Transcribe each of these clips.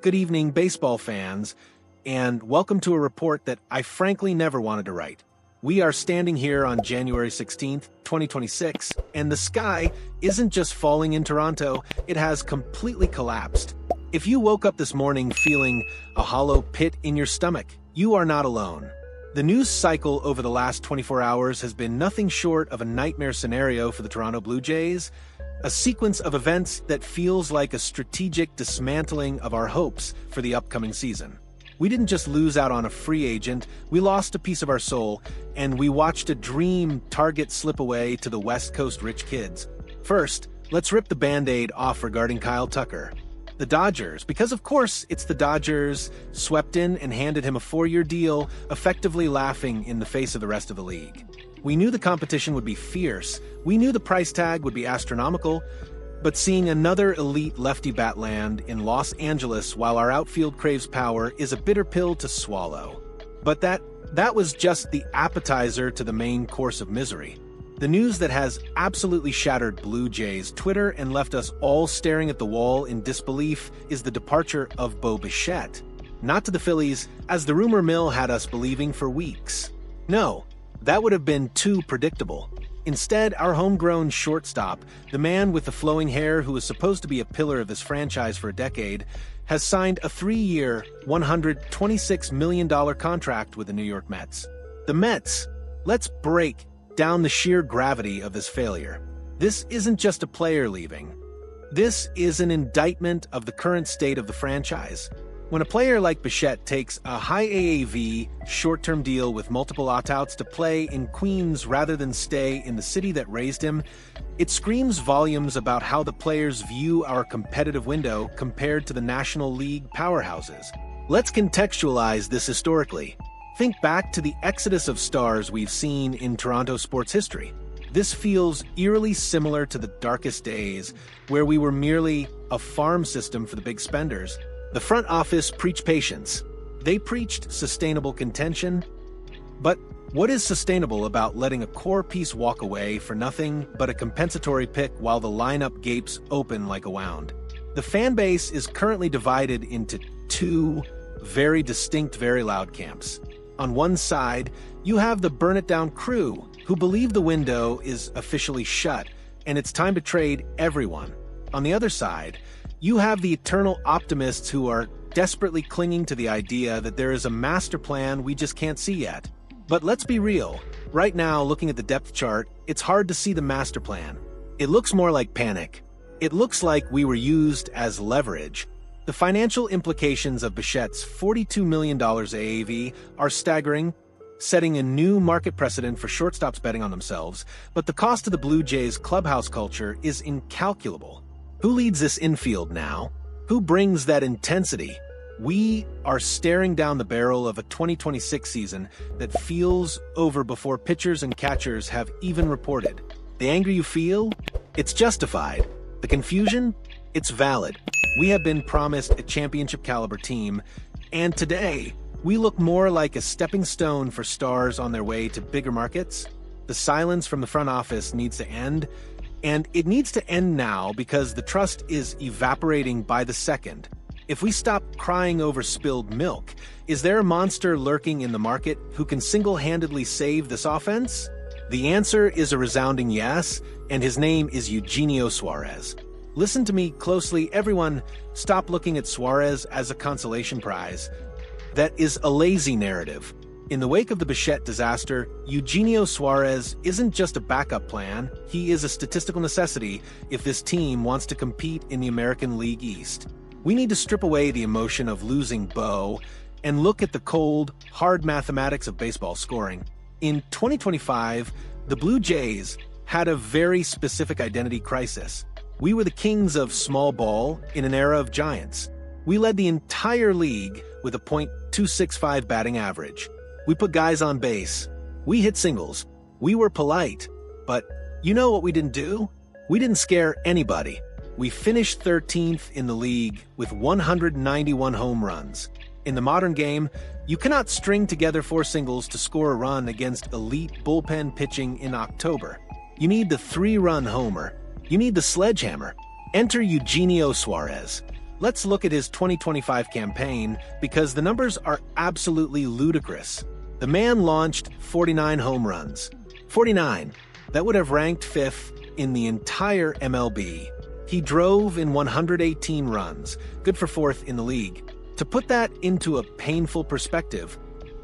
Good evening, baseball fans, and welcome to a report that I frankly never wanted to write. We are standing here on January 16th, 2026, and the sky isn't just falling in Toronto, it has completely collapsed. If you woke up this morning feeling a hollow pit in your stomach, you are not alone. The news cycle over the last 24 hours has been nothing short of a nightmare scenario for the Toronto Blue Jays, a sequence of events that feels like a strategic dismantling of our hopes for the upcoming season. We didn't just lose out on a free agent, we lost a piece of our soul, and we watched a dream target slip away to the West Coast rich kids. First, let's rip the Band-Aid off regarding Kyle Tucker. The Dodgers, because of course it's the Dodgers, swept in and handed him a 4-year deal, effectively laughing in the face of the rest of the league. We knew the competition would be fierce, we knew the price tag would be astronomical, but seeing another elite lefty bat land in Los Angeles while our outfield craves power is a bitter pill to swallow. But that was just the appetizer to the main course of misery. The news that has absolutely shattered Blue Jays Twitter and left us all staring at the wall in disbelief is the departure of Bo Bichette. Not to the Phillies, as the rumor mill had us believing for weeks. No, that would have been too predictable. Instead, our homegrown shortstop, the man with the flowing hair who was supposed to be a pillar of this franchise for a decade, has signed a 3-year, $126 million contract with the New York Mets. The Mets, let's break down the sheer gravity of this failure. This isn't just a player leaving. This is an indictment of the current state of the franchise. When a player like Bichette takes a high AAV, short-term deal with multiple opt-outs to play in Queens rather than stay in the city that raised him, it screams volumes about how the players view our competitive window compared to the National League powerhouses. Let's contextualize this historically. Think back to the exodus of stars we've seen in Toronto sports history. This feels eerily similar to the darkest days, where we were merely a farm system for the big spenders. The front office preached patience. They preached sustainable contention. But what is sustainable about letting a core piece walk away for nothing but a compensatory pick while the lineup gapes open like a wound? The fan base is currently divided into two very distinct, very loud camps. On one side, you have the burn-it-down crew, who believe the window is officially shut and it's time to trade everyone. On the other side, you have the eternal optimists who are desperately clinging to the idea that there is a master plan we just can't see yet. But let's be real. Right now, looking at the depth chart, it's hard to see the master plan. It looks more like panic. It looks like we were used as leverage. The financial implications of Bichette's $42 million AAV are staggering, setting a new market precedent for shortstops betting on themselves, but the cost of the Blue Jays clubhouse culture is incalculable. Who leads this infield now? Who brings that intensity? We are staring down the barrel of a 2026 season that feels over before pitchers and catchers have even reported. The anger you feel? It's justified. The confusion? It's valid. We have been promised a championship-caliber team, and today, we look more like a stepping stone for stars on their way to bigger markets. The silence from the front office needs to end, and it needs to end now because the trust is evaporating by the second. If we stop crying over spilled milk, is there a monster lurking in the market who can single-handedly save this offense? The answer is a resounding yes, and his name is Eugenio Suarez. Listen to me closely, everyone. Stop looking at Suarez as a consolation prize. That is a lazy narrative. In the wake of the Bichette disaster, Eugenio Suarez isn't just a backup plan, he is a statistical necessity if this team wants to compete in the American League East. We need to strip away the emotion of losing Bo and look at the cold, hard mathematics of baseball scoring. In 2025, the Blue Jays had a very specific identity crisis. We were the kings of small ball in an era of giants. We led the entire league with a .265 batting average. We put guys on base. We hit singles. We were polite. But you know what we didn't do? We didn't scare anybody. We finished 13th in the league with 191 home runs. In the modern game, you cannot string together 4 singles to score a run against elite bullpen pitching in October. You need the 3-run homer. You need the sledgehammer. Enter Eugenio Suarez. Let's look at his 2025 campaign because the numbers are absolutely ludicrous. The man launched 49 home runs. 49. That would have ranked 5th in the entire MLB. He drove in 118 runs, good for 4th in the league. To put that into a painful perspective,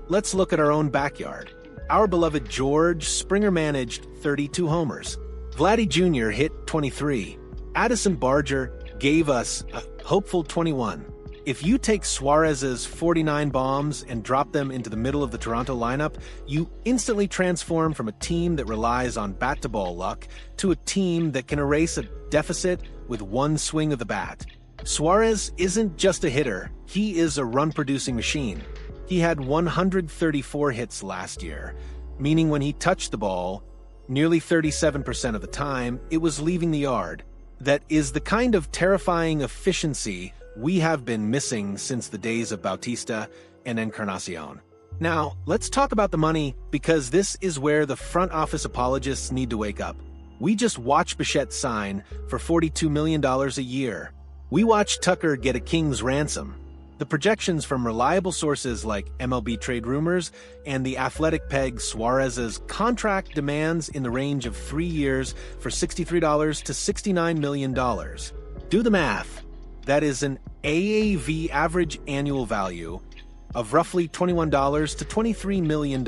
let's look at our own backyard. Our beloved George Springer managed 32 homers. Vladdy Jr. hit 23. Addison Barger gave us a hopeful 21. If you take Suarez's 49 bombs and drop them into the middle of the Toronto lineup, you instantly transform from a team that relies on bat-to-ball luck to a team that can erase a deficit with one swing of the bat. Suarez isn't just a hitter, he is a run-producing machine. He had 134 hits last year, meaning when he touched the ball, nearly 37% of the time, it was leaving the yard. That is the kind of terrifying efficiency we have been missing since the days of Bautista and Encarnacion. Now, let's talk about the money, because this is where the front office apologists need to wake up. We just watched Bichette sign for $42 million a year. We watched Tucker get a king's ransom. The projections from reliable sources like MLB Trade Rumors and The Athletic peg Suarez's contract demands in the range of 3 years for $63 to $69 million. Do the math. That is an AAV, average annual value, of roughly $21 to $23 million.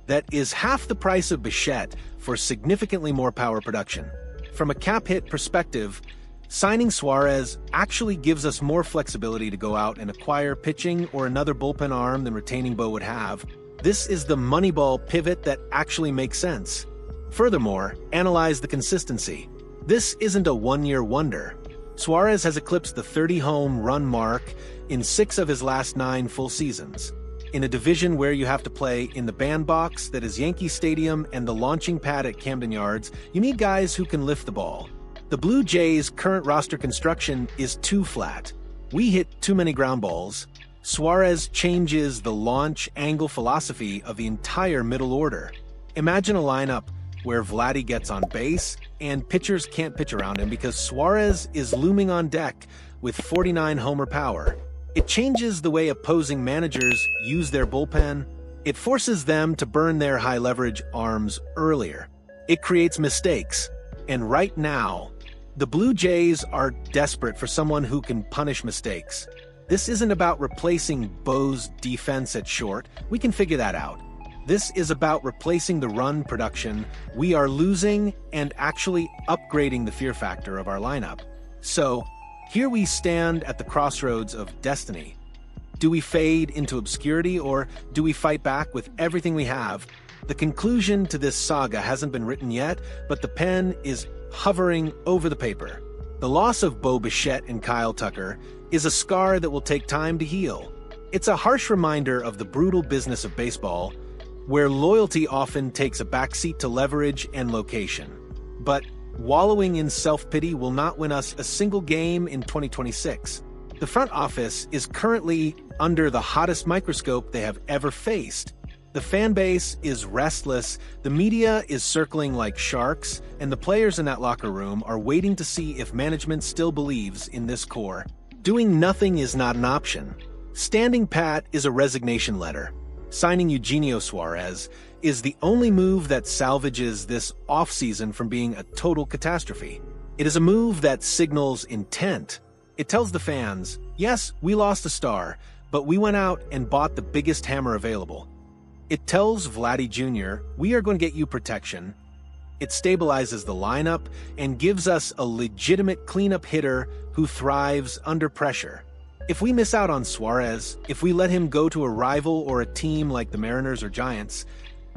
That is half the price of Bichette for significantly more power production. From a cap hit perspective, signing Suarez actually gives us more flexibility to go out and acquire pitching or another bullpen arm than retaining Bo would have. This is the Moneyball pivot that actually makes sense. Furthermore, analyze the consistency. This isn't a one-year wonder. Suarez has eclipsed the 30-home run mark in 6 of his last 9 full seasons. In a division where you have to play in the bandbox that is Yankee Stadium and the launching pad at Camden Yards, you need guys who can lift the ball. The Blue Jays' current roster construction is too flat. We hit too many ground balls. Suarez changes the launch angle philosophy of the entire middle order. Imagine a lineup where Vladdy gets on base and pitchers can't pitch around him because Suarez is looming on deck with 49 homer power. It changes the way opposing managers use their bullpen. It forces them to burn their high-leverage arms earlier. It creates mistakes. And right now, the Blue Jays are desperate for someone who can punish mistakes. This isn't about replacing Bo's defense at short. We can figure that out. This is about replacing the run production we are losing and actually upgrading the fear factor of our lineup. So, here we stand at the crossroads of destiny. Do we fade into obscurity, or do we fight back with everything we have? The conclusion to this saga hasn't been written yet, but the pen is hovering over the paper. The loss of Bo Bichette and Kyle Tucker is a scar that will take time to heal. It's a harsh reminder of the brutal business of baseball, where loyalty often takes a backseat to leverage and location. But wallowing in self-pity will not win us a single game in 2026. The front office is currently under the hottest microscope they have ever faced. The fan base is restless, the media is circling like sharks, and the players in that locker room are waiting to see if management still believes in this core. Doing nothing is not an option. Standing pat is a resignation letter. Signing Eugenio Suarez is the only move that salvages this offseason from being a total catastrophe. It is a move that signals intent. It tells the fans, yes, we lost a star, but we went out and bought the biggest hammer available. It tells Vladdy Jr., we are going to get you protection. It stabilizes the lineup and gives us a legitimate cleanup hitter who thrives under pressure. If we miss out on Suarez, if we let him go to a rival or a team like the Mariners or Giants,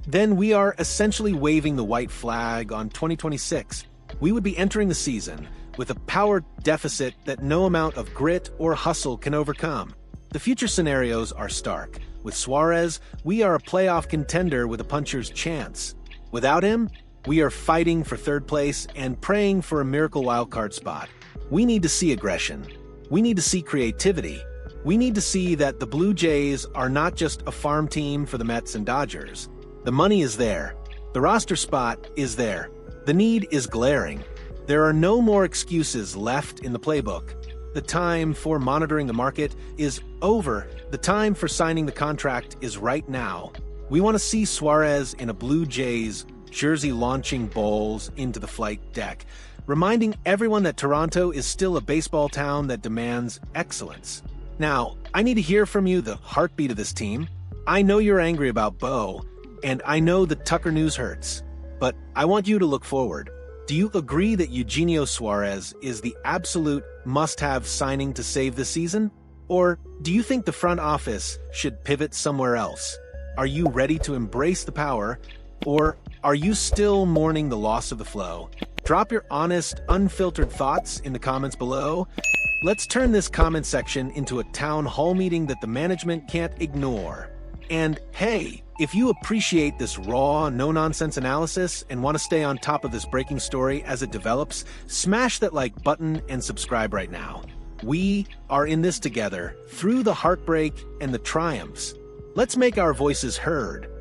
then we are essentially waving the white flag on 2026. We would be entering the season with a power deficit that no amount of grit or hustle can overcome. The future scenarios are stark. With Suarez, we are a playoff contender with a puncher's chance. Without him, we are fighting for third place and praying for a miracle wildcard spot. We need to see aggression. We need to see creativity. We need to see that the Blue Jays are not just a farm team for the Mets and Dodgers. The money is there. The roster spot is there. The need is glaring. There are no more excuses left in the playbook. The time for monitoring the market is over. The time for signing the contract is right now. We want to see Suarez in a Blue Jays jersey launching balls into the flight deck, reminding everyone that Toronto is still a baseball town that demands excellence. Now, I need to hear from you, the heartbeat of this team. I know you're angry about Bo, and I know the Tucker news hurts, but I want you to look forward. Do you agree that Eugenio Suarez is the absolute must-have signing to save the season? Or do you think the front office should pivot somewhere else? Are you ready to embrace the power, or are you still mourning the loss of the flow? Drop your honest, unfiltered thoughts in the comments below. Let's turn this comment section into a town hall meeting that the management can't ignore. And hey, if you appreciate this raw, no-nonsense analysis and want to stay on top of this breaking story as it develops, smash that like button and subscribe right now. We are in this together, through the heartbreak and the triumphs. Let's make our voices heard.